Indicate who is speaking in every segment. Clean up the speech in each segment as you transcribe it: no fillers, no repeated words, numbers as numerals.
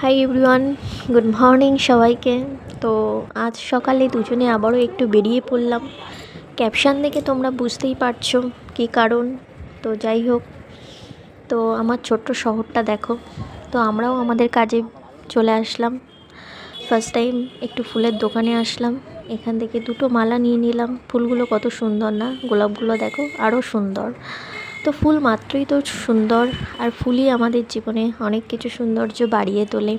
Speaker 1: Hi everyone, good morning সবাইকে। তো আজ সকালে দুজনে আবারও একটু বেরিয়ে পড়লাম। ক্যাপশন দেখে তোমরা বুঝতেই পারছো কী কারণ। তো যাই হোক, তো আমার ছোট্ট শহরটা দেখো। তো আমরাও আমাদের কাজে চলে আসলাম। ফার্স্ট টাইম একটু ফুলের দোকানে আসলাম। এখান থেকে দুটো মালা নিয়ে নিলাম। ফুলগুলো কত সুন্দর না, গোলাপগুলো দেখো আরও সুন্দর। তো ফুল মাত্রই তো সুন্দর, আর ফুলই আমাদের জীবনে অনেক কিছু সৌন্দর্য বাড়িয়ে তোলে।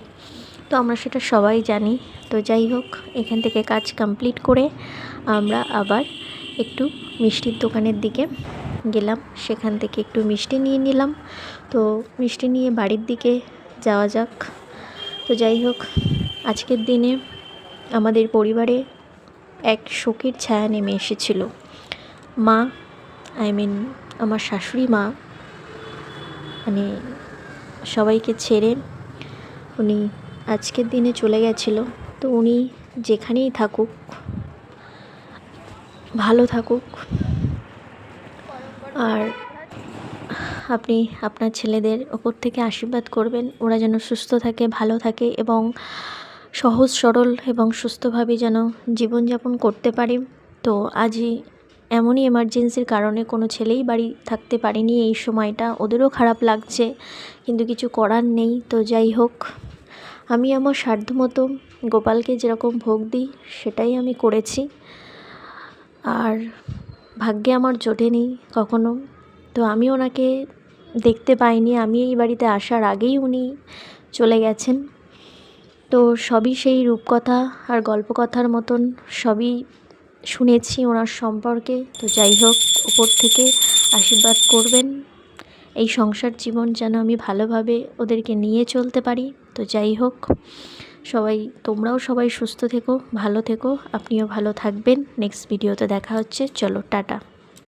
Speaker 1: তো আমরা সেটা সবাই জানি। তো যাই হোক, এখান থেকে কাজ কমপ্লিট করে আমরা আবার একটু মিষ্টির দোকানের দিকে গেলাম। সেখান থেকে একটু মিষ্টি নিয়ে নিলাম। তো মিষ্টি নিয়ে বাড়ির দিকে যাওয়া যাক। তো যাই হোক, আজকের দিনে আমাদের পরিবারে এক শোকের ছায়া নেমে এসেছিল। মা, আমার শাশুড়ি মা মানে সবাইকে ছেড়ে উনি আজকের দিনে চলে গেছিল। তো উনি যেখানেই থাকুক, ভালো থাকুক। আর আপনি আপনার ছেলেদের ওপর থেকে আশীর্বাদ করবেন, ওরা যেন সুস্থ থাকে, ভালো থাকে এবং সহজ সরল এবং সুস্থভাবে যেন জীবনযাপন করতে পারে। তো আজই এমনই এমার্জেন্সির কারণে কোনো ছেলেই বাড়ি থাকতে পারেনি এই সময়টা। ওদেরও খারাপ লাগছে, কিন্তু কিছু করার নেই। তো যাই হোক, আমি আমার সাধ্যমতো গোপালকে যেরকম ভোগ দিই সেটাই আমি করেছি। আর ভাগ্যে আমার জোটেনি কখনো। তো আমি ওনাকে দেখতে পাইনি। আমি এই বাড়িতে আসার আগেই উনি চলে গেছেন। তো সবই সেই রূপকথা আর গল্পকথার মতন সবই শুনেছি ওনার সম্পর্কে। তো যাই হোক, উপর থেকে আশীর্বাদ করবেন এই সংসার জীবন যেন আমি ভালোভাবে ওদেরকে নিয়ে চলতে পারি। তো যাই হোক, তোমরাও সবাই সুস্থ থেকো, ভালো থেকো, আপনিও ভালো থাকবেন। নেক্সট ভিডিওতে দেখা হচ্ছে। চলো, টাটা।